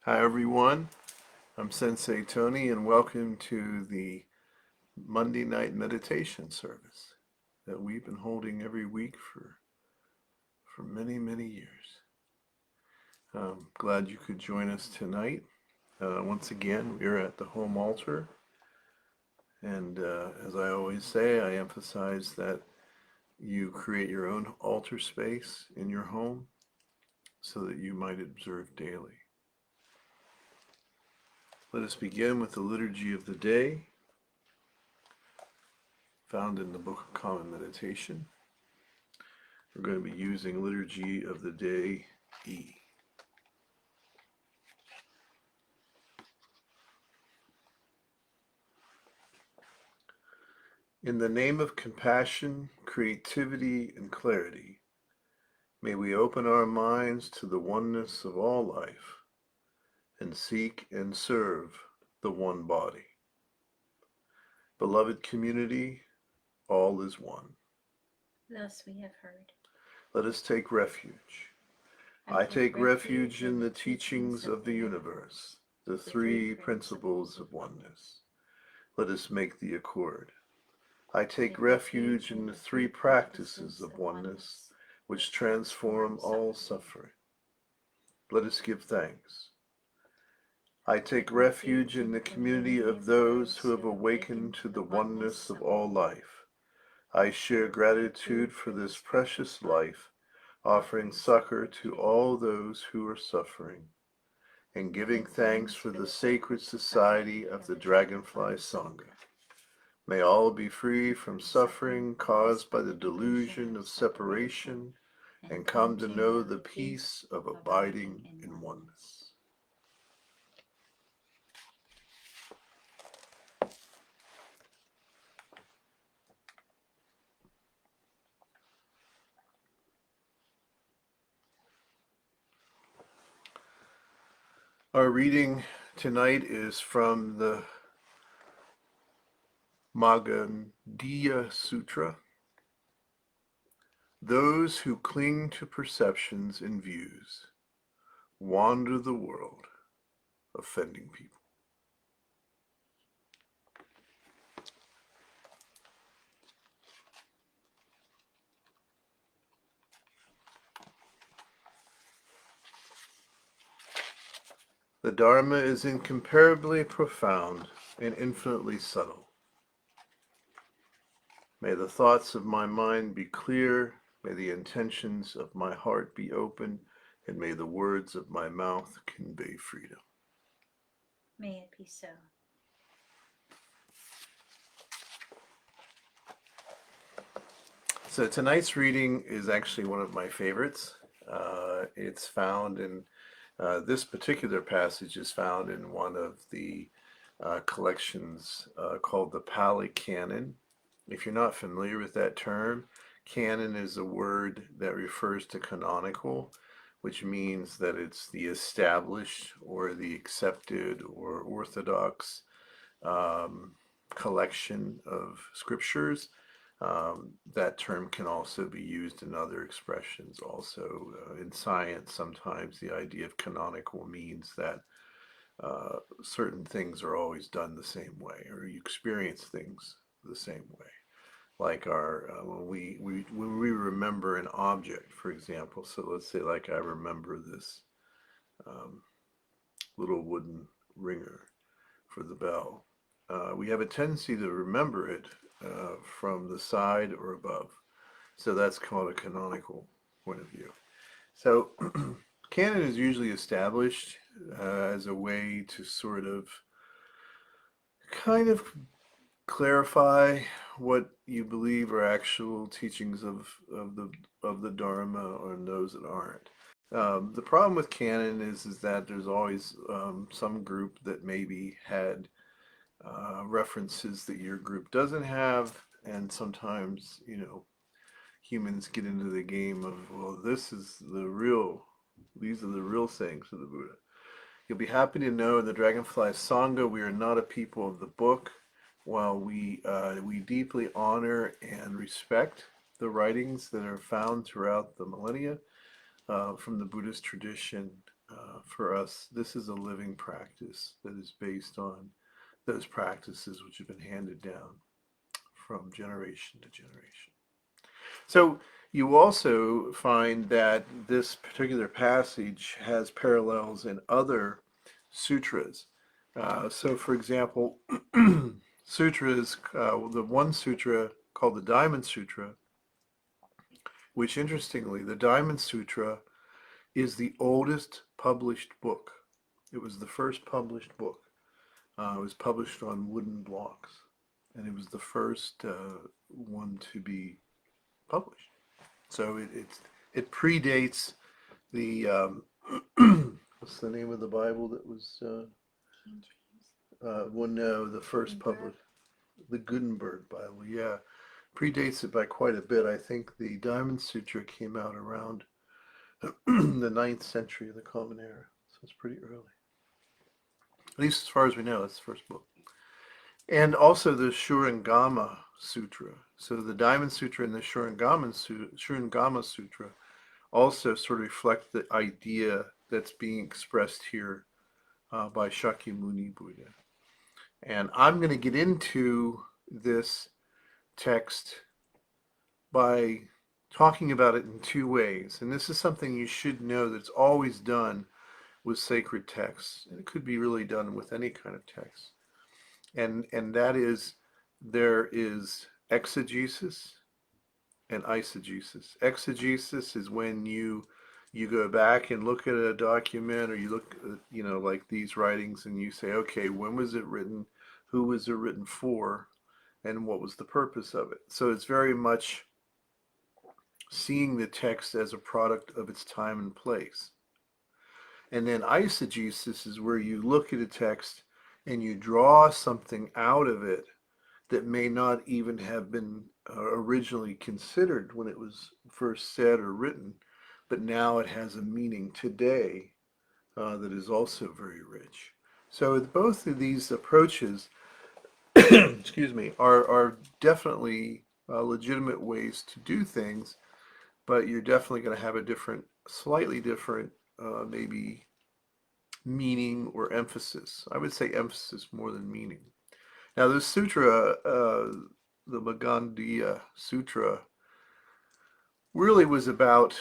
Hi everyone, I'm Sensei Tony and welcome to the Monday night meditation service that we've been holding every week for many, many years. I'm glad you could join us tonight. Once again, we're at the home altar, and as I always say, I emphasize that you create your own altar space in your home so that you might observe daily. Let us begin with the Liturgy of the Day, found in the Book of Common Meditation. We're going to be using Liturgy of the Day E. In the name of compassion, creativity, and clarity, may we open our minds to the oneness of all life and seek and serve the one body. Beloved community, all is one. Thus we have heard. Let us take refuge. I take refuge in the teachings of the universe, the three principles of oneness. Let us make the accord. I take refuge in the three practices of oneness, which transform all suffering. Let us give thanks. I take refuge in the community of those who have awakened to the oneness of all life. I share gratitude for this precious life, offering succor to all those who are suffering, and giving thanks for the sacred society of the Dragonfly Sangha. May all be free from suffering caused by the delusion of separation and come to know the peace of abiding in oneness. Our reading tonight is from the Magandiya Sutra. Those who cling to perceptions and views wander the world, offending people. The Dharma is incomparably profound and infinitely subtle. May the thoughts of my mind be clear, may the intentions of my heart be open, and may the words of my mouth convey freedom. May it be so. So tonight's reading is actually one of my favorites. It's found in, this particular passage is found in one of the collections called the Pali Canon. If you're not familiar with that term, canon is a word that refers to canonical, which means that it's the established or the accepted or orthodox collection of scriptures. That term can also be used in other expressions. Also, in science, sometimes the idea of canonical means that certain things are always done the same way, or you experience things the same way. Like our when we remember an object, for example. So let's say, like, I remember this little wooden ringer for the bell. We have a tendency to remember it from the side or above. So that's called a canonical point of view. So canon is usually established as a way to sort of kind of clarify what you believe are actual teachings of the Dharma or those that aren't. The problem with canon is that there's always some group that maybe had references that your group doesn't have, and sometimes, humans get into the game of, well, these are the real sayings of the Buddha. You'll be happy to know in the Dragonfly Sangha, we are not a people of the book. While we deeply honor and respect the writings that are found throughout the millennia from the Buddhist tradition, for us, this is a living practice that is based on those practices which have been handed down from generation to generation. So you also find that this particular passage has parallels in other sutras. So, for example, sutras, the one sutra called the Diamond Sutra, which interestingly, the Diamond Sutra is the oldest published book. It was the first published book. It was published on wooden blocks, and it was the first one to be published. So it predates the what's the name of the Bible that was King James. well, no, the first published, the Gutenberg Bible. Yeah, predates it by quite a bit. I think the Diamond Sutra came out around the 9th century of the Common Era, so it's pretty early. At least as far as we know, it's the first book. And also the Shurangama Sutra. So the Diamond Sutra and the Shurangama Sutra also sort of reflect the idea that's being expressed here by Shakyamuni Buddha. And I'm going to get into this text by talking about it in two ways. And this is something you should know that's always done with sacred texts. And it could be really done with any kind of text. And that is, there is exegesis and eisegesis. Exegesis is when you go back and look at a document, or you look at, like these writings, and you say, okay, when was it written? Who was it written for? And what was the purpose of it? So it's very much seeing the text as a product of its time and place. And then eisegesis is where you look at a text and you draw something out of it that may not even have been originally considered when it was first said or written, but now it has a meaning today that is also very rich. So both of these approaches, excuse me, are definitely legitimate ways to do things, but you're definitely going to have a different, slightly different, maybe meaning or emphasis. I would say emphasis more than meaning. Now, the sutra, the Magandiya really was about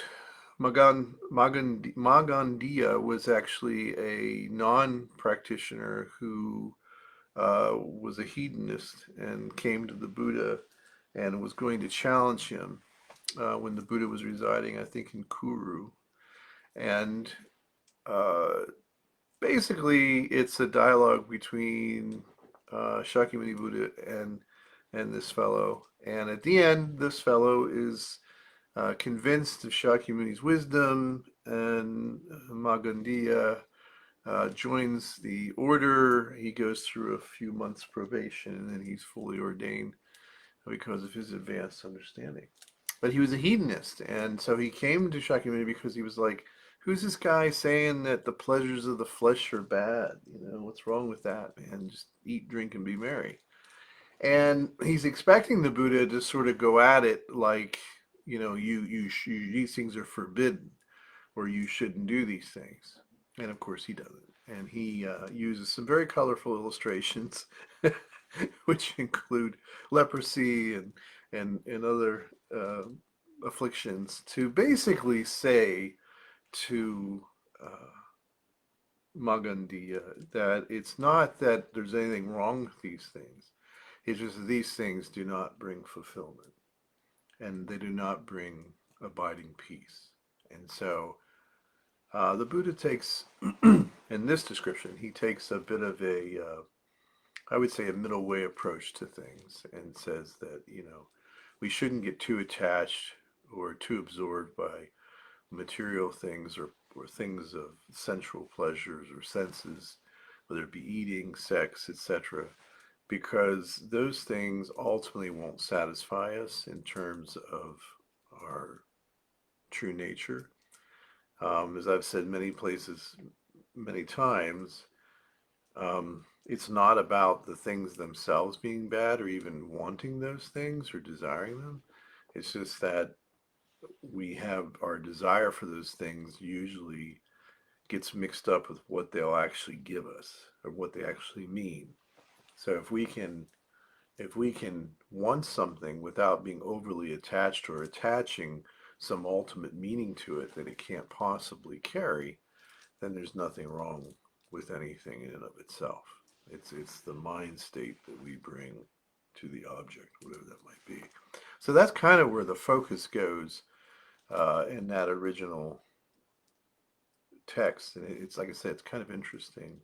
Magandiya was actually a non-practitioner who was a hedonist and came to the Buddha and was going to challenge him when the Buddha was residing, I think, in Kuru. And uh, basically, it's a dialogue between Shakyamuni Buddha and this fellow. And at the end, this fellow is convinced of Shakyamuni's wisdom, and Magandiya joins the order. He goes through a few months probation, and then he's fully ordained because of his advanced understanding. But he was a hedonist, and so he came to Shakyamuni because he was like, who's this guy saying that the pleasures of the flesh are bad? What's wrong with that, man? Just eat, drink, and be merry. And he's expecting the Buddha to sort of go at it like, these things are forbidden, or you shouldn't do these things. And of course he doesn't. And he uses some very colorful illustrations, which include leprosy and other afflictions, to basically say to Magandiya that it's not that there's anything wrong with these things. It's just that these things do not bring fulfillment, and they do not bring abiding peace. And so the Buddha takes, in this description, he takes a bit of I would say, a middle way approach to things, and says that, we shouldn't get too attached or too absorbed by material things, or things of sensual pleasures or senses, whether it be eating, sex, etc., because those things ultimately won't satisfy us in terms of our true nature. As I've said many places, many times, it's not about the things themselves being bad, or even wanting those things or desiring them. It's just that we have our desire for those things usually gets mixed up with what they'll actually give us or what they actually mean. So if we can want something without being overly attached or attaching some ultimate meaning to it that it can't possibly carry, then there's nothing wrong with anything in and of itself. It's the mind state that we bring to the object, whatever that might be. So that's kind of where the focus goes in that original text. And it's like I said, it's kind of interesting.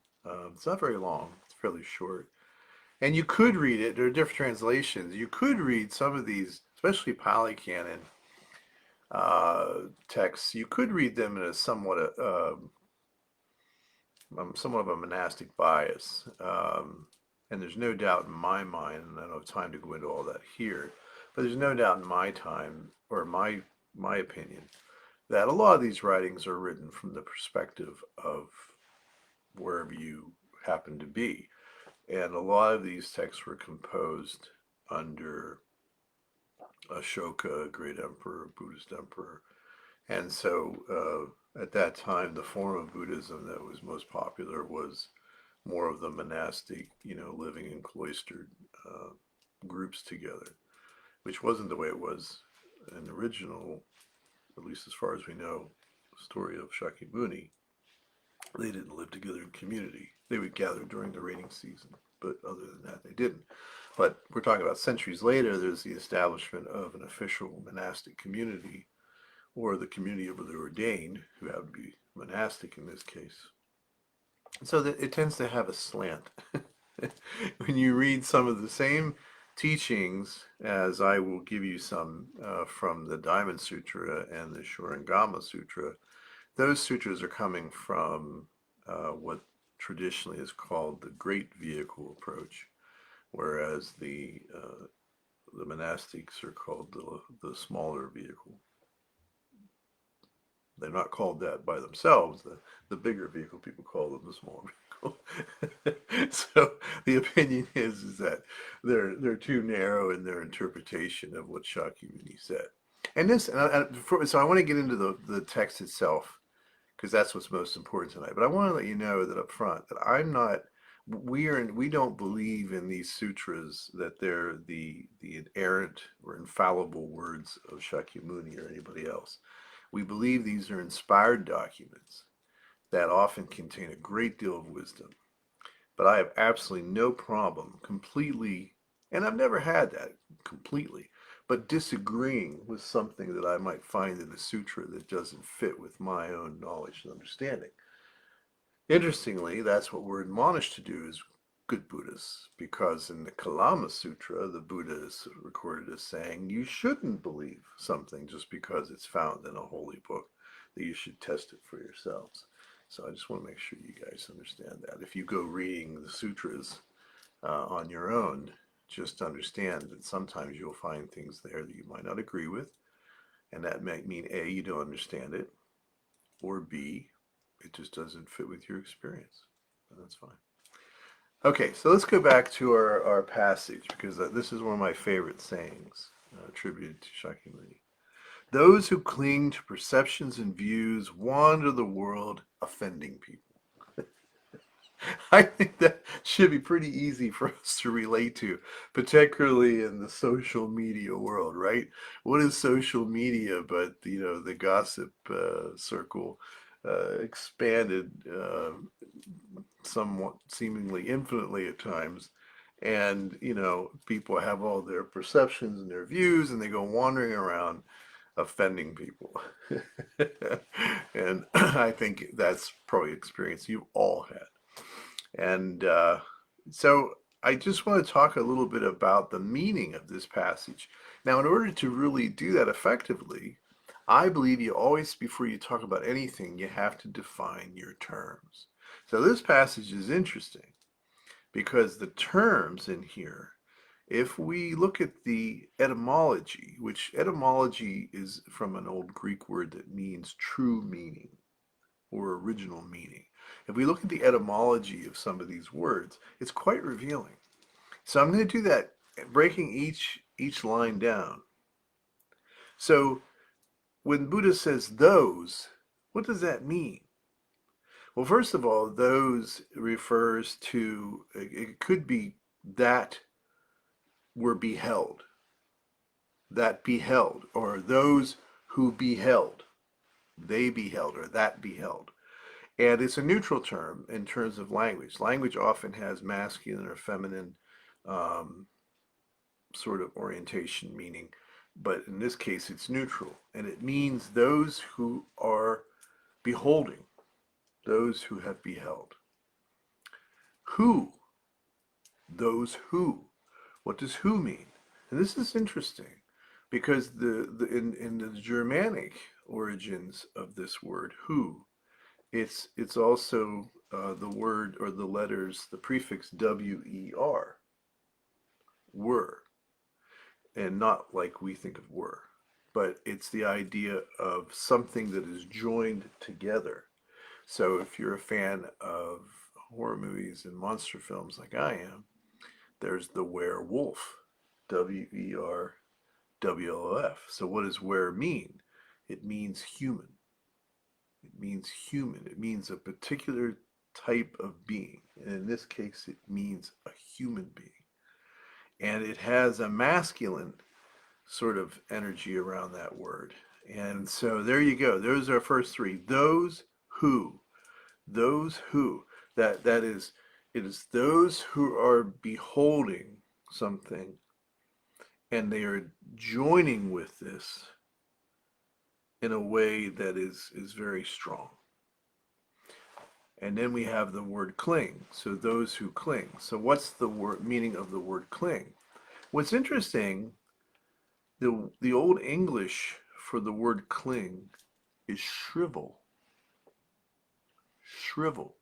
It's not very long. It's fairly short. And you could read it. There are different translations. You could read some of these, especially Pali Canon texts. You could read them in a somewhat of a monastic bias. And there's no doubt in my mind, and I don't have time to go into all that here, but there's no doubt in my time or my opinion that a lot of these writings are written from the perspective of wherever you happen to be. And a lot of these texts were composed under Ashoka, great emperor, Buddhist emperor. And so at that time, the form of Buddhism that was most popular was more of the monastic, living in cloistered groups together, which wasn't the way it was in the original, at least as far as we know, story of Shakyamuni. They didn't live together in community. They would gather during the rainy season, but other than that, they didn't. But we're talking about centuries later, there's the establishment of an official monastic community, or the community of the ordained, who happen to be monastic in this case. So that it tends to have a slant. When you read some of the same teachings, as I will give you some from the Diamond Sutra and the Shurangama Sutra, those sutras are coming from what traditionally is called the Great Vehicle approach, whereas the monastics are called the smaller vehicle. They're not called that by themselves. The bigger vehicle, people call them the smaller vehicle. So the opinion is that they're too narrow in their interpretation of what Shakyamuni said. And so I want to get into the text itself, because that's what's most important tonight. But I want to let you know that up front that we don't believe in these sutras that they're the inerrant or infallible words of Shakyamuni or anybody else. We believe these are inspired documents that often contain a great deal of wisdom. But I have absolutely no problem completely, and I've never had that completely, but disagreeing with something that I might find in a sutra that doesn't fit with my own knowledge and understanding. Interestingly, that's what we're admonished to do as good Buddhists, because in the Kalama Sutra, the Buddha is recorded as saying you shouldn't believe something just because it's found in a holy book, that you should test it for yourselves. So I just want to make sure you guys understand that. If you go reading the sutras on your own, just understand that sometimes you'll find things there that you might not agree with, and that might mean A, you don't understand it, or B, it just doesn't fit with your experience. And that's fine. Okay, so let's go back to our passage, because this is one of my favorite sayings attributed to Shakyamuni. Those who cling to perceptions and views wander the world offending people. I think that should be pretty easy for us to relate to, particularly in the social media world, right? What is social media but, the gossip circle expanded somewhat seemingly infinitely at times. And, people have all their perceptions and their views, and they go wandering around offending people. And I think that's probably an experience you've all had. And so I just want to talk a little bit about the meaning of this passage. Now, in order to really do that effectively, I believe you always, before you talk about anything, you have to define your terms. So this passage is interesting because the terms in here, if we look at the etymology, which etymology is from an old Greek word that means true meaning or original meaning. If we look at the etymology of some of these words, it's quite revealing. So I'm going to do that, breaking each line down. So when Buddha says those, what does that mean? Well, first of all, those refers to, it could be that were beheld, that beheld, or those who beheld, they beheld, or that beheld. And it's a neutral term in terms of language. Language often has masculine or feminine um, sort of orientation, meaning, but in this case it's neutral. And it means those who are beholding, those who have beheld. Who? Those who. What does who mean? And this is interesting because in the Germanic origins of this word, who, it's also the word or the letters, the prefix wer, were, and not like we think of were, but it's the idea of something that is joined together. So if you're a fan of horror movies and monster films like I am, there's the werewolf, WERWOF. So what does were mean? It means human. It means human. It means a particular type of being. And in this case, it means a human being. And it has a masculine sort of energy around that word. And so there you go. Those are our first three. Those who. Those who. That is, it is those who are beholding something and they are joining with this in a way that is very strong. And then we have the word cling. So those who cling. So what's the word meaning of the word cling? What's interesting, the old English for the word cling is shrivel. Shrivel.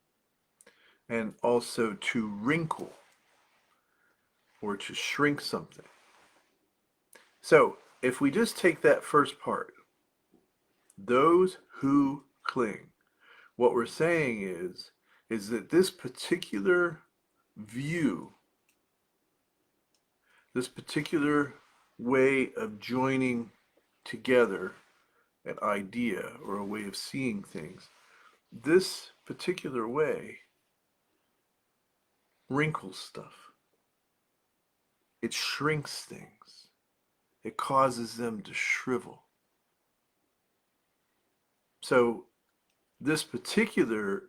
And also to wrinkle or to shrink something. So if we just take that first part, those who cling, what we're saying is that this particular view, this particular way of joining together an idea or a way of seeing things, this particular way wrinkles stuff. It shrinks things. It causes them to shrivel. So this particular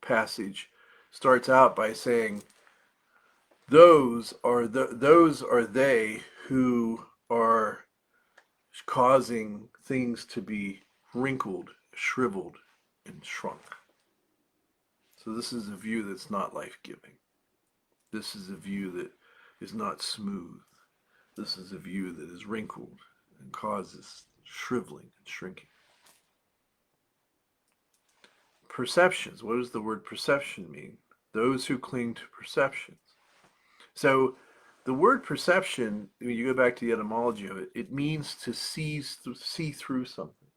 passage starts out by saying, those are they who are causing things to be wrinkled, shriveled, and shrunk. So this is a view that's not life-giving. This is a view that is not smooth. This is a view that is wrinkled and causes shriveling and shrinking. Perceptions. What does the word perception mean? Those who cling to perceptions. So the word perception, when you go back to the etymology of it, it means to see through something.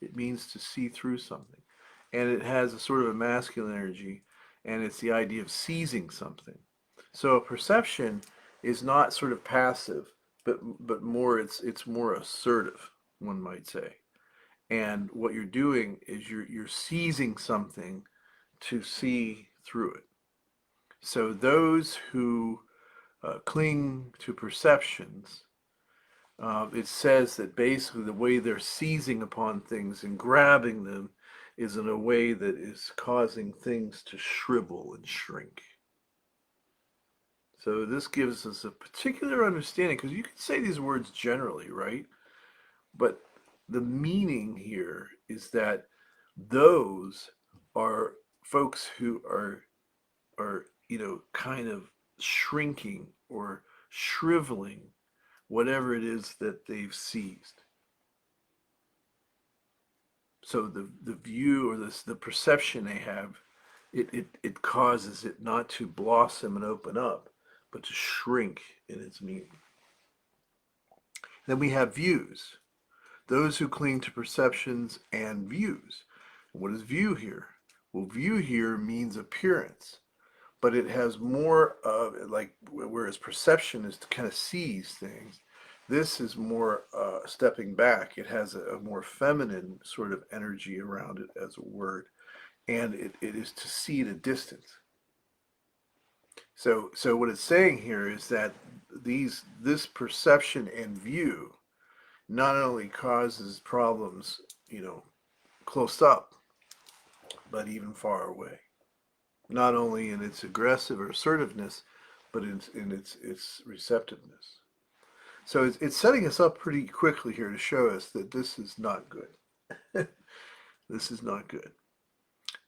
It means to see through something. And it has a sort of a masculine energy, and it's the idea of seizing something. So a perception is not sort of passive, but more it's more assertive, one might say. And what you're doing is you're seizing something to see through it. So those who cling to perceptions, it says that basically the way they're seizing upon things and grabbing them is in a way that is causing things to shrivel and shrink. So this gives us a particular understanding, because you can say these words generally, right? But the meaning here is that those are folks who are kind of shrinking or shriveling whatever it is that they've seized. So the view or the perception they have, it causes it not to blossom and open up, but to shrink in its meaning. Then we have views. Those who cling to perceptions and views. What is view here? Well, view here means appearance, but it has more of, like, whereas perception is to kind of seize things, This is more stepping back. It has a more feminine sort of energy around it as a word, and it is to see at a distance. So what it's saying here is that this perception and view not only causes problems, close up, but even far away. Not only in its aggressive or assertiveness, but in its receptiveness. So it's setting us up pretty quickly here to show us that this is not good. This is not good.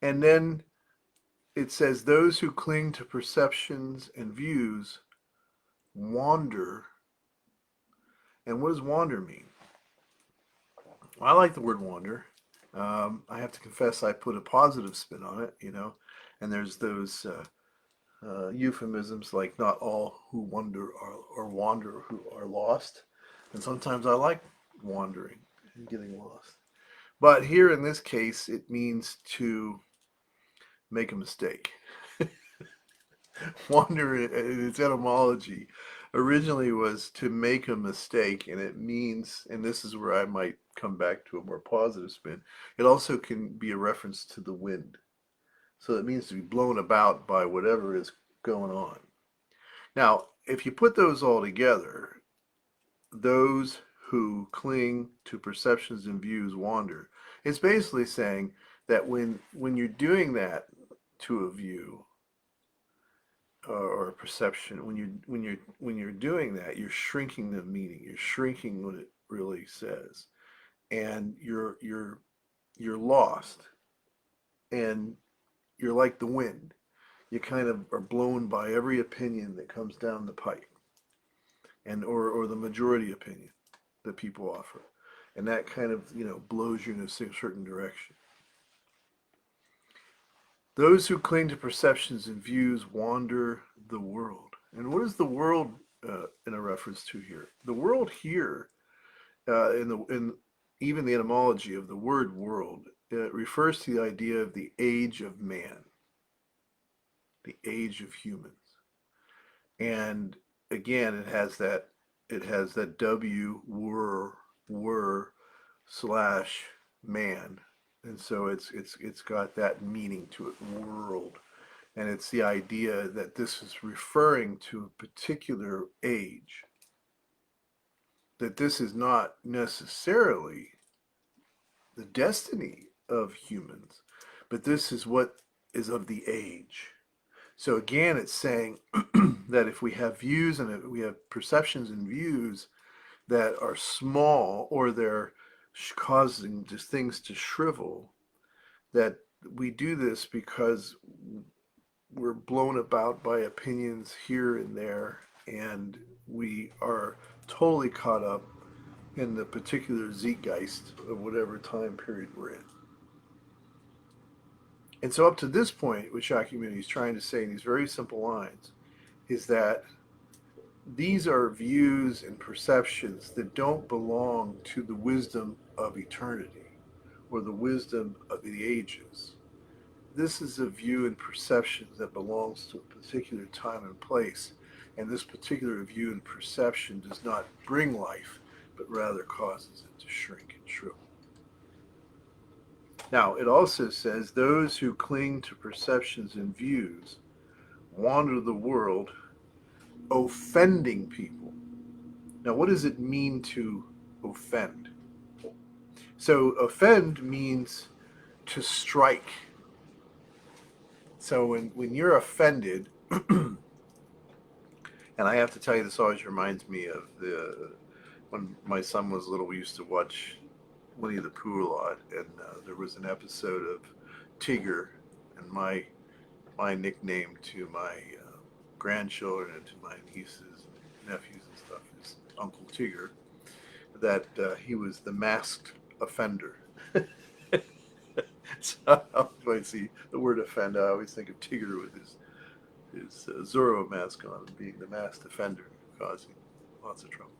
And then it says, those who cling to perceptions and views wander. And what does wander mean? Well, I like the word wander. I have to confess I put a positive spin on it, and there's those euphemisms like not all who wander or wander who are lost. And sometimes I like wandering and getting lost. But here in this case, it means to make a mistake. Wander in its etymology originally was to make a mistake, and it means, and this is where I might come back to a more positive spin, it also can be a reference to the wind. So it means to be blown about by whatever is going on. Now, if you put those all together, those who cling to perceptions and views wander. It's basically saying that when you're doing that to a view or a perception, when you're doing that, you're shrinking the meaning. You're shrinking what it really says, and you're lost, and you're like the wind. You kind of are blown by every opinion that comes down the pipe, and or the majority opinion that people offer, and that kind of blows you in a certain direction. Those who cling to perceptions and views wander the world. And what is the world in a reference to here? The world here, in even the etymology of the word world, it refers to the idea of the age of man, the age of humans. And again, it has that were slash man, and so it's got that meaning to it, world. And it's the idea that this is referring to a particular age, that this is not necessarily the destiny of humans, but this is what is of the age. So again, it's saying that if we have views and we have perceptions and views that are small, or they're causing just things to shrivel, that we do this because we're blown about by opinions here and there, and we are totally caught up in the particular zeitgeist of whatever time period we're in. And so up to this point, what Shakyamuni is trying to say in these very simple lines is that these are views and perceptions that don't belong to the wisdom of eternity or the wisdom of the ages. This is a view and perception that belongs to a particular time and place, and this particular view and perception does not bring life, but rather causes it to shrink and shrivel. Now, it also says, those who cling to perceptions and views wander the world, offending people. Now, what does it mean to offend? So, offend means to strike. So, when you're offended, and I have to tell you, this always reminds me of when my son was little, we used to watch Winnie the Pooh a lot, and there was an episode of Tigger, and my nickname to my grandchildren and to my nieces and nephews and stuff is Uncle Tigger, that he was the masked offender. So when I see the word offend, I always think of Tigger with his Zorro mask on, being the masked offender, causing lots of trouble.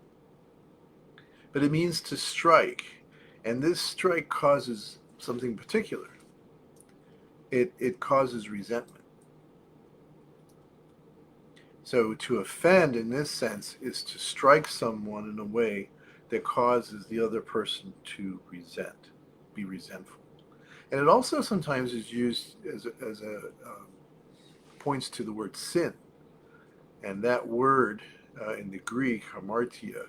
But it means to strike, and this strike causes something particular. It causes resentment. So to offend in this sense is to strike someone in a way that causes the other person to be resentful. And it also sometimes is used as a points to the word sin. And that word in the Greek, hamartia,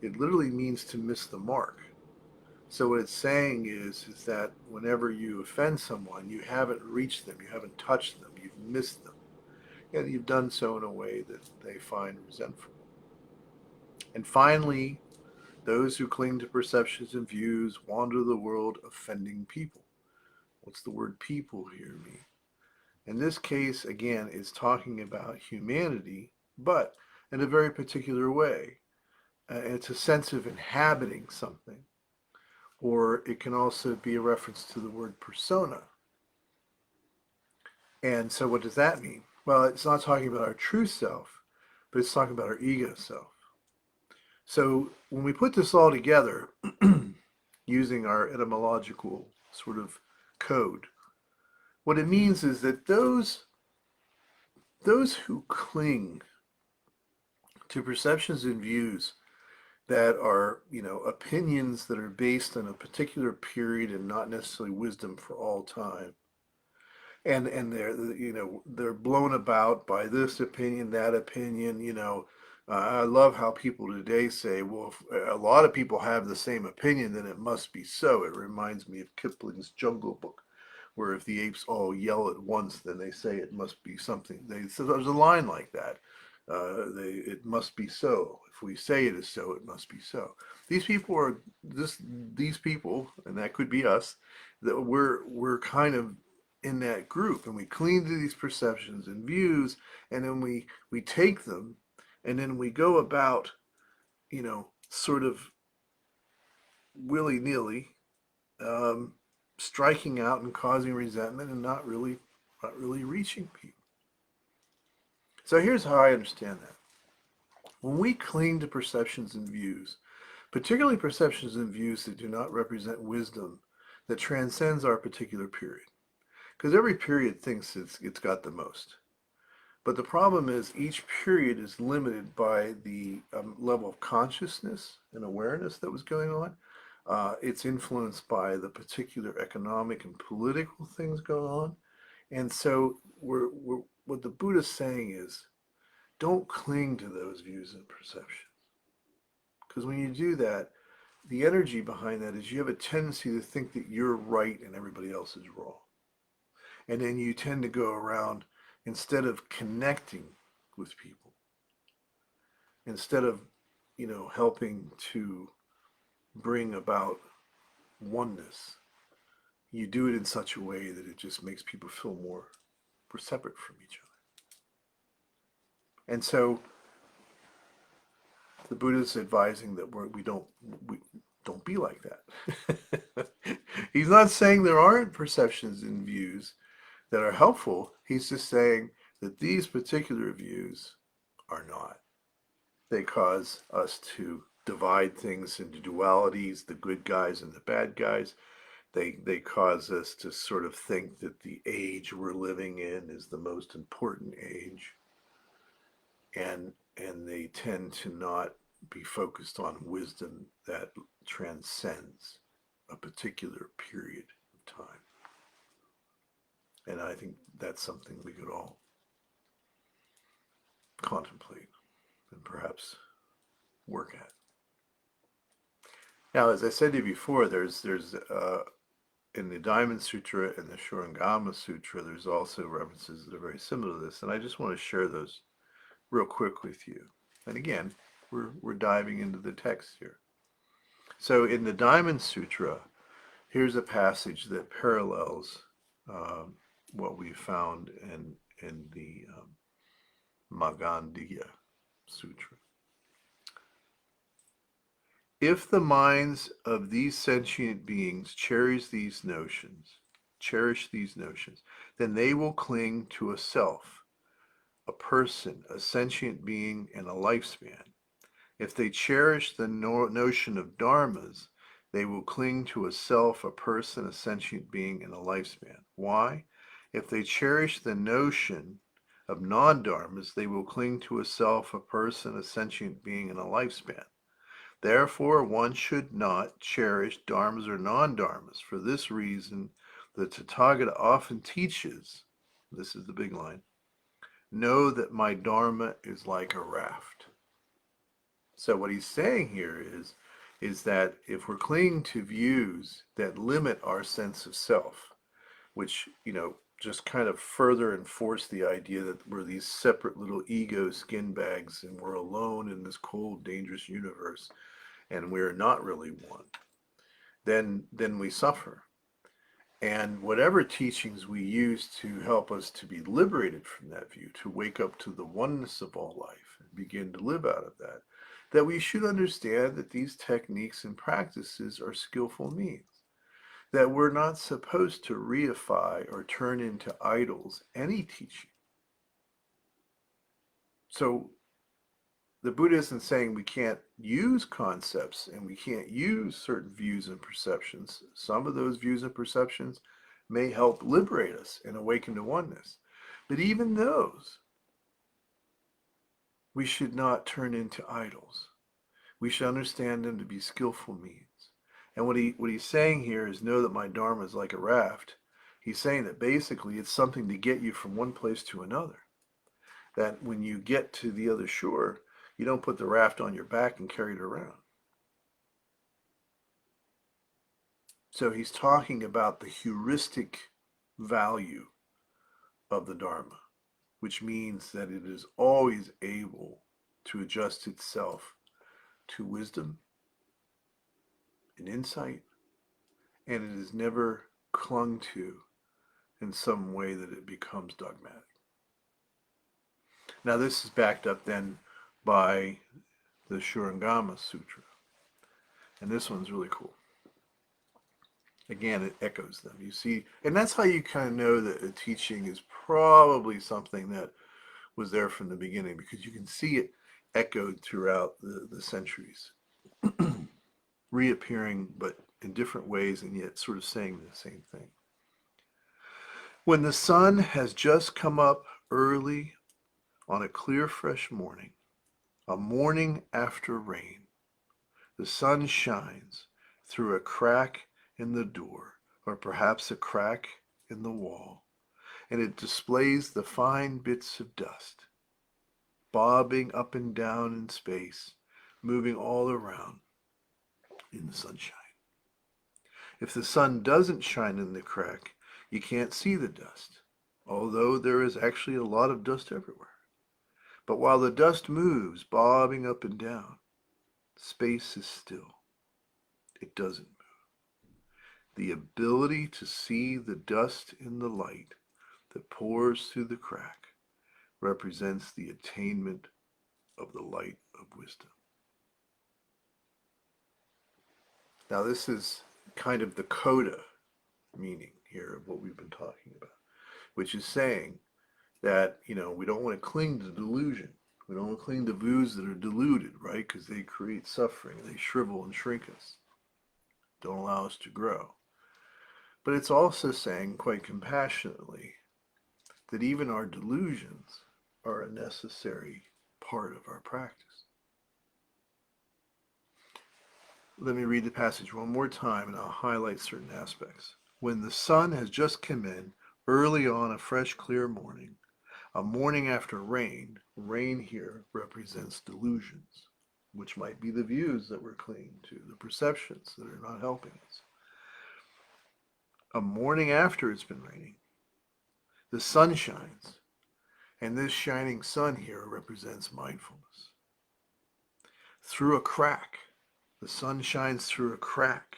it literally means to miss the mark. So what it's saying is that whenever you offend someone, you haven't reached them, you haven't touched them, you've missed them. And you've done so in a way that they find resentful. And finally, those who cling to perceptions and views wander the world offending people. What's the word people here mean? In this case, again, it's talking about humanity, but in a very particular way. It's a sense of inhabiting something. Or it can also be a reference to the word persona. And so what does that mean? Well, it's not talking about our true self, but it's talking about our ego self. So when we put this all together, using our etymological sort of code, what it means is that those who cling to perceptions and views that are, opinions that are based on a particular period and not necessarily wisdom for all time, and they're blown about by this opinion, that opinion. I love how people today say, well, if a lot of people have the same opinion, then it must be so. It reminds me of Kipling's Jungle Book, where if the apes all yell at once, then they say it must be something. So there's a line like that. It must be so. If we say it is so, it must be so. These people are these people, and that could be us, that we're kind of in that group, and we cling to these perceptions and views, and then we take them, and then we go about, sort of willy-nilly, striking out and causing resentment, and not really reaching people. So here's how I understand that. When we cling to perceptions and views, particularly perceptions and views that do not represent wisdom that transcends our particular period, because every period thinks it's got the most. But the problem is each period is limited by the level of consciousness and awareness that was going on. It's influenced by the particular economic and political things going on. And so what the Buddha is saying is, don't cling to those views and perceptions. Because when you do that, the energy behind that is you have a tendency to think that you're right and everybody else is wrong. And then you tend to go around, instead of connecting with people, instead of, helping to bring about oneness, you do it in such a way that it just makes people feel more we're separate from each other. And so the Buddha is advising that we don't be like that. He's not saying there aren't perceptions and views that are helpful. He's just saying that these particular views are not. They cause us to divide things into dualities, the good guys and the bad guys. They cause us to sort of think that the age we're living in is the most important age. And they tend to not be focused on wisdom that transcends a particular period of time. And I think that's something we could all contemplate and perhaps work at. Now, as I said to you before, there's in the Diamond Sutra and the Shurangama Sutra, there's also references that are very similar to this, and I just want to share those real quick with you. And again, we're diving into the text here. So in the Diamond Sutra, here's a passage that parallels what we found in the Magandiya Sutra. If the minds of these sentient beings cherish these notions, then they will cling to a self, a person, a sentient being, and a lifespan. If they cherish the notion of dharmas, they will cling to a self, a person, a sentient being, and a lifespan. Why? If they cherish the notion of non-dharmas, they will cling to a self, a person, a sentient being, and a lifespan. Therefore, one should not cherish dharmas or non-dharmas. For this reason, the Tathagata often teaches, this is the big line, know that my dharma is like a raft. So what he's saying here is that if we're clinging to views that limit our sense of self, which, just kind of further enforce the idea that we're these separate little ego skin bags and we're alone in this cold, dangerous universe and we're not really one, then we suffer. And whatever teachings we use to help us to be liberated from that view, to wake up to the oneness of all life and begin to live out of that we should understand that these techniques and practices are skillful means, that we're not supposed to reify or turn into idols any teaching. So the Buddha isn't saying we can't use concepts and we can't use certain views and perceptions. Some of those views and perceptions may help liberate us and awaken to oneness. But even those, we should not turn into idols. We should understand them to be skillful means. And what he's saying here is know that my dharma is like a raft. He's saying that basically it's something to get you from one place to another. That when you get to the other shore, you don't put the raft on your back and carry it around. So he's talking about the heuristic value of the Dharma, which means that it is always able to adjust itself to wisdom and insight, and it is never clung to in some way that it becomes dogmatic. Now this is backed up then by the Shurangama Sutra, and this one's really cool. Again, it echoes them. You see, and that's how you kind of know that a teaching is probably something that was there from the beginning, because you can see it echoed throughout the centuries, reappearing but in different ways and yet sort of saying the same thing. When the sun has just come up early on a clear, fresh morning, a morning after rain, the sun shines through a crack in the door, or perhaps a crack in the wall, and it displays the fine bits of dust, bobbing up and down in space, moving all around in the sunshine. If the sun doesn't shine in the crack, you can't see the dust, although there is actually a lot of dust everywhere. But while the dust moves, bobbing up and down, space is still. It doesn't move. The ability to see the dust in the light that pours through the crack represents the attainment of the light of wisdom. Now this is kind of the coda meaning here of what we've been talking about, which is saying that, we don't want to cling to delusion. We don't want to cling to views that are deluded, right? Because they create suffering. They shrivel and shrink us. Don't allow us to grow. But it's also saying, quite compassionately, that even our delusions are a necessary part of our practice. Let me read the passage one more time and I'll highlight certain aspects. When the sun has just come in, early on a fresh, clear morning, a morning after rain, rain here represents delusions, which might be the views that we're clinging to, the perceptions that are not helping us. A morning after it's been raining, the sun shines, and this shining sun here represents mindfulness. Through a crack, the sun shines through a crack,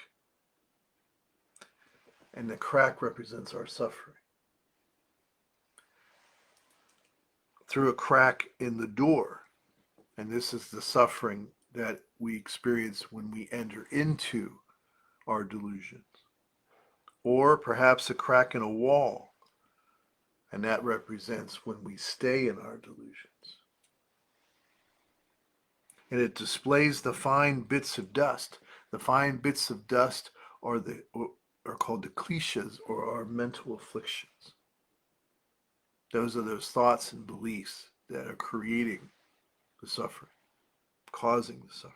and the crack represents our suffering. Through a crack in the door, and this is the suffering that we experience when we enter into our delusions. Or perhaps a crack in a wall, and that represents when we stay in our delusions. And it displays the fine bits of dust. The fine bits of dust are called the kleshas, or our mental afflictions. Those are those thoughts and beliefs that are creating the suffering, causing the suffering.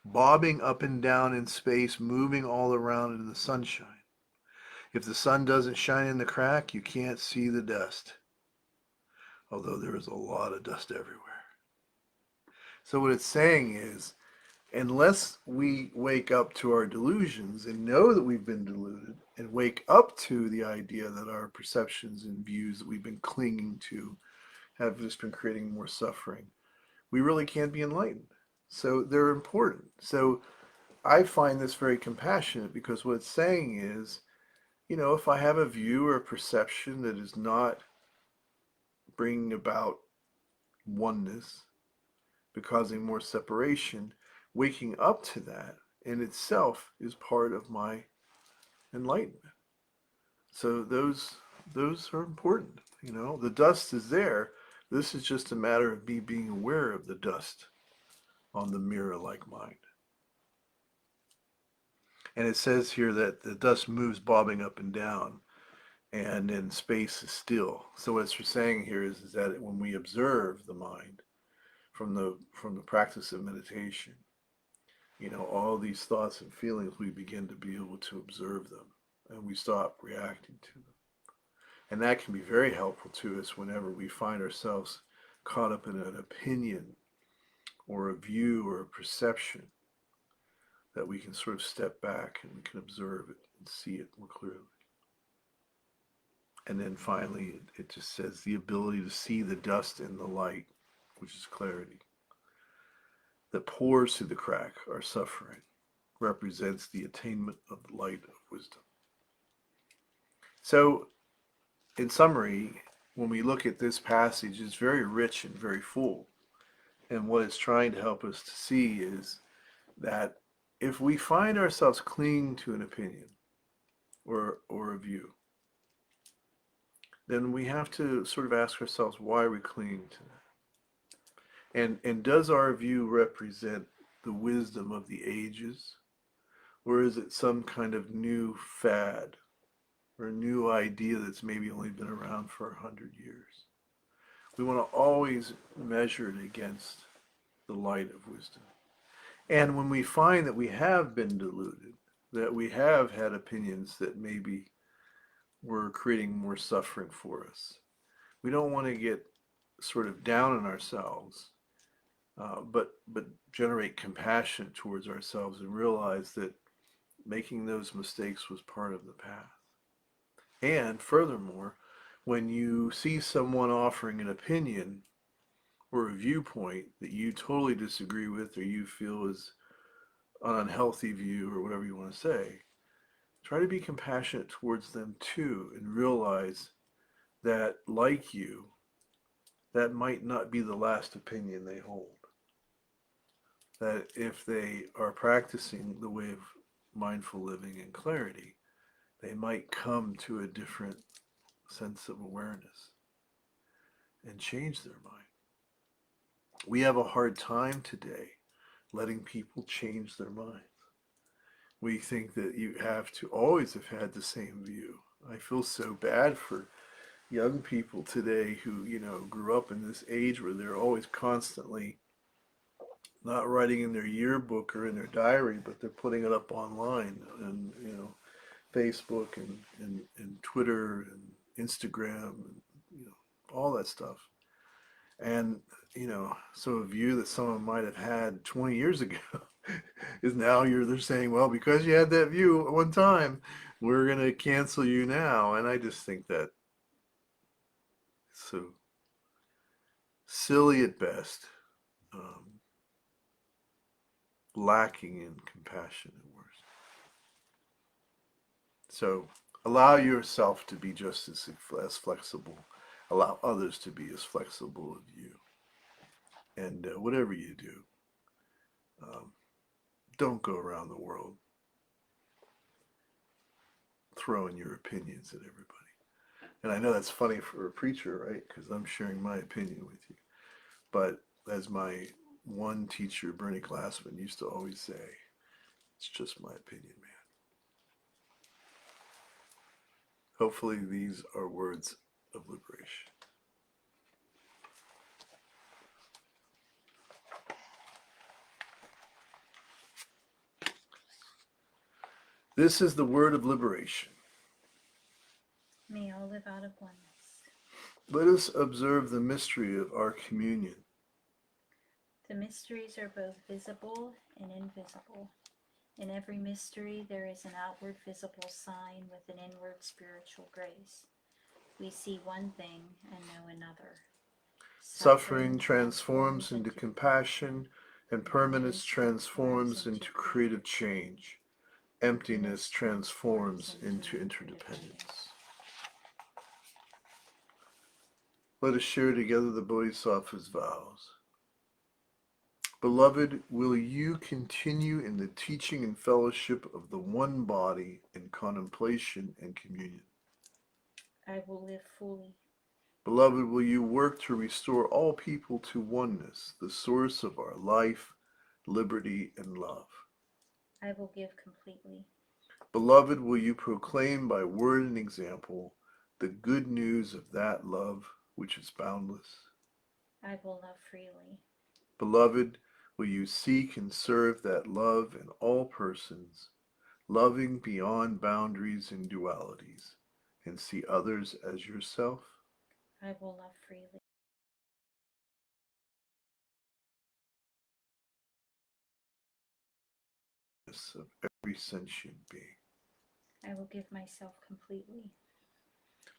Bobbing up and down in space, moving all around in the sunshine. If the sun doesn't shine in the crack, you can't see the dust, although there is a lot of dust everywhere. So what it's saying is, unless we wake up to our delusions and know that we've been deluded and wake up to the idea that our perceptions and views that we've been clinging to have just been creating more suffering, we really can't be enlightened. So they're important. So I find this very compassionate because what it's saying is, if I have a view or a perception that is not bringing about oneness, but causing more separation, waking up to that in itself is part of my enlightenment. So those are important. The dust is there. This is just a matter of me being aware of the dust on the mirror-like mind. And it says here that the dust moves bobbing up and down, and then space is still. So what it's saying here is that when we observe the mind from the practice of meditation, all these thoughts and feelings, we begin to be able to observe them, and we stop reacting to them. And that can be very helpful to us whenever we find ourselves caught up in an opinion or a view or a perception, that we can sort of step back and we can observe it and see it more clearly. And then finally, it just says the ability to see the dust in the light, which is clarity, that pours through the crack, our suffering, represents the attainment of the light of wisdom. So, in summary, when we look at this passage, it's very rich and very full. And what it's trying to help us to see is that if we find ourselves clinging to an opinion or a view, then we have to sort of ask ourselves, why are we clinging to that? And does our view represent the wisdom of the ages? Or is it some kind of new fad or new idea that's maybe only been around for 100 years? We want to always measure it against the light of wisdom. And when we find that we have been deluded, that we have had opinions that maybe were creating more suffering for us, we don't want to get sort of down on ourselves, but generate compassion towards ourselves and realize that making those mistakes was part of the path. And furthermore, when you see someone offering an opinion or a viewpoint that you totally disagree with or you feel is an unhealthy view or whatever you want to say, try to be compassionate towards them too and realize that, like you, that might not be the last opinion they hold. That if they are practicing the way of mindful living and clarity, they might come to a different sense of awareness and change their mind. We have a hard time today letting people change their minds. We think that you have to always have had the same view. I feel so bad for young people today who, grew up in this age where they're always constantly not writing in their yearbook or in their diary, but they're putting it up online and, Facebook and Twitter and Instagram and, all that stuff. And, so a view that someone might have had 20 years ago is now they're saying, well, because you had that view at one time, we're going to cancel you now. And I just think that it's so silly at best, lacking in compassion at worst. So allow yourself to be just as flexible. Allow others to be as flexible as you. And whatever you do, don't go around the world throwing your opinions at everybody. And I know that's funny for a preacher, right? Because I'm sharing my opinion with you. But as my one teacher, Bernie Glassman, used to always say, it's just my opinion, man. Hopefully these are words of liberation. This is the word of liberation. May all live out of oneness. Let us observe the mystery of our communion. The mysteries are both visible and invisible. In every mystery, there is an outward visible sign with an inward spiritual grace. We see one thing and know another. Suffering transforms into compassion, and permanence transforms into creative change. Emptiness transforms into interdependence. Let us share together the Bodhisattva's vows. Beloved, will you continue in the teaching and fellowship of the one body in contemplation and communion? I will live fully. Beloved, will you work to restore all people to oneness, the source of our life, liberty, and love? I will give completely. Beloved, will you proclaim by word and example the good news of that love which is boundless? I will love freely. Beloved, will you seek and serve that love in all persons, loving beyond boundaries and dualities, and see others as yourself? I will love freely. Of every sentient being. I will give myself completely.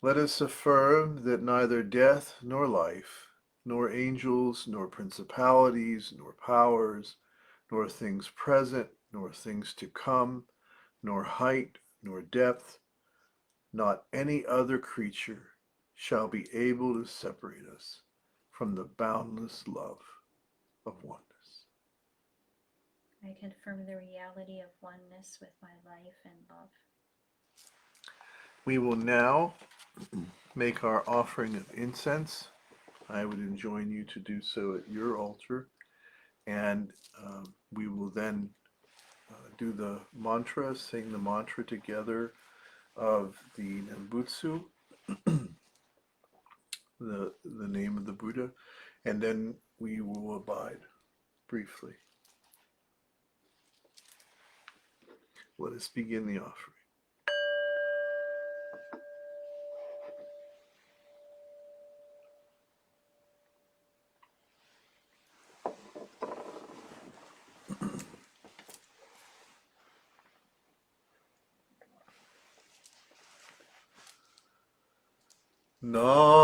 Let us affirm that neither death nor life, nor angels, nor principalities, nor powers, nor things present, nor things to come, nor height, nor depth, not any other creature shall be able to separate us from the boundless love of oneness. I confirm the reality of oneness with my life and love. We will now make our offering of incense. I would enjoin you to do so at your altar. And we will then do the mantra, sing the mantra together of the Nembutsu, the name of the Buddha, and then we will abide briefly. Let us begin the offering. Namu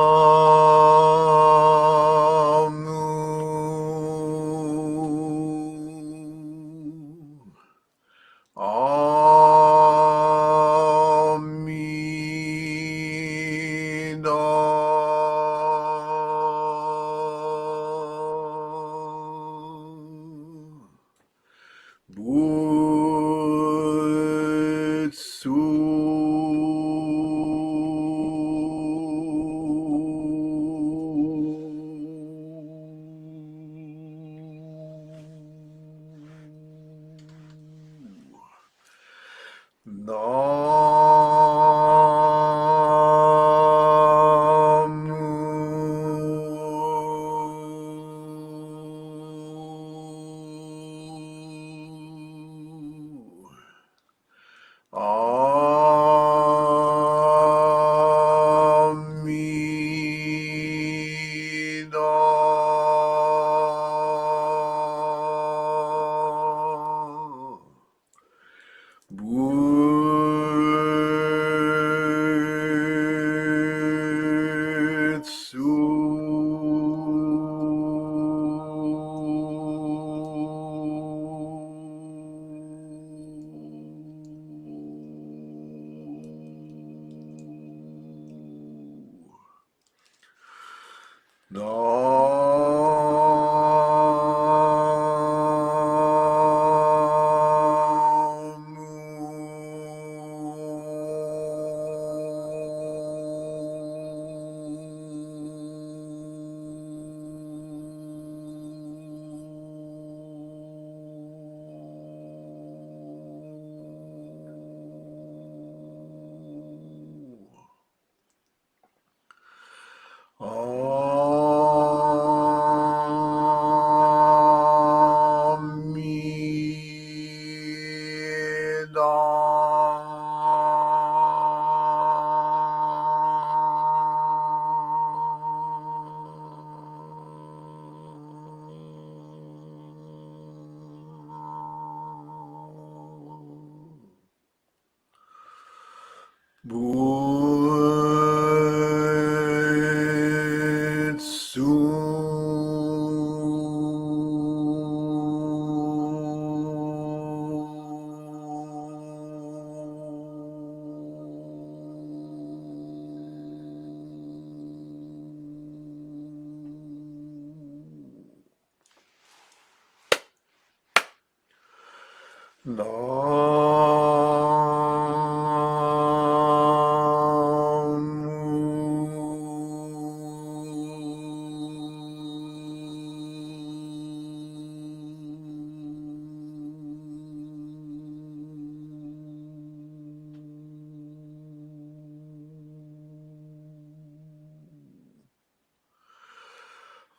Butsu.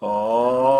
Ami.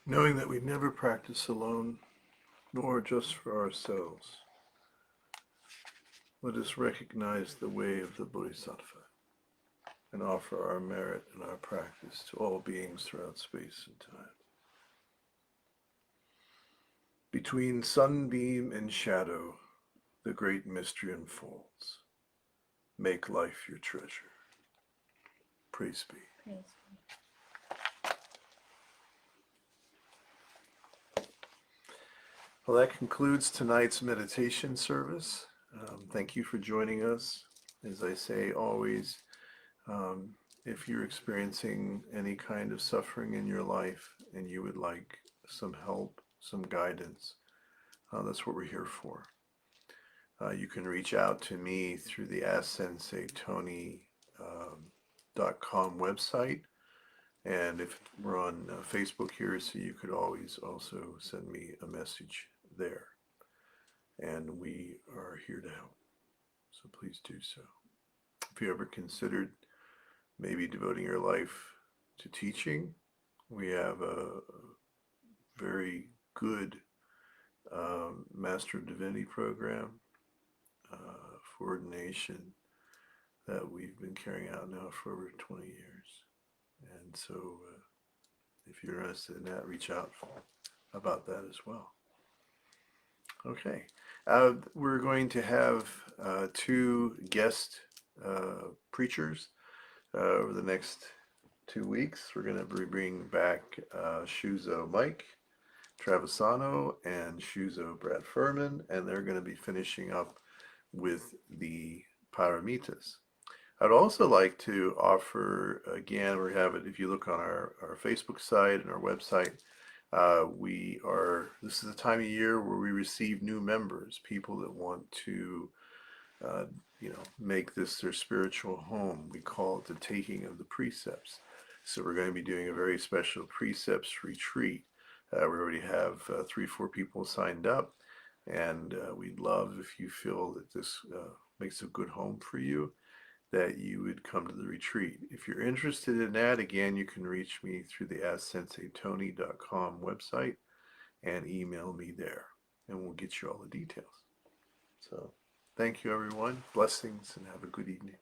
knowing that we never practice alone, nor just for ourselves. Let us recognize the way of the Bodhisattva and offer our merit and our practice to all beings throughout space and time. Between sunbeam and shadow, the great mystery unfolds. Make life your treasure. Praise be. Praise be. Well, that concludes tonight's meditation service. Thank you for joining us. As I say always, if you're experiencing any kind of suffering in your life and you would like some help, some guidance, that's what we're here for. You can reach out to me through the AskSenseiTony.com website. And if we're on Facebook here, so you could always also send me a message there. And we are here to help. So please do so. If you ever considered maybe devoting your life to teaching, we have a very good Master of Divinity program for ordination that we've been carrying out now for over 20 years. And so if you're interested in that, reach out about that as well. Okay. We're going to have 2 guest preachers over the next 2 weeks. We're going to bring back Shuzo Mike Travisano and Shuzo Brad Furman, and they're going to be finishing up with the Paramitas. I'd also like to offer, again, we have it, if you look on our Facebook site and our website, this is the time of year where we receive new members, people that want to, make this their spiritual home. We call it the taking of the precepts. So we're going to be doing a very special precepts retreat. We already have 3-4 people signed up, and we'd love if you feel that this makes a good home for you, that you would come to the retreat. If you're interested in that, again, you can reach me through the AskSenseiTony.com website and email me there, and we'll get you all the details. So thank you, everyone. Blessings, and have a good evening.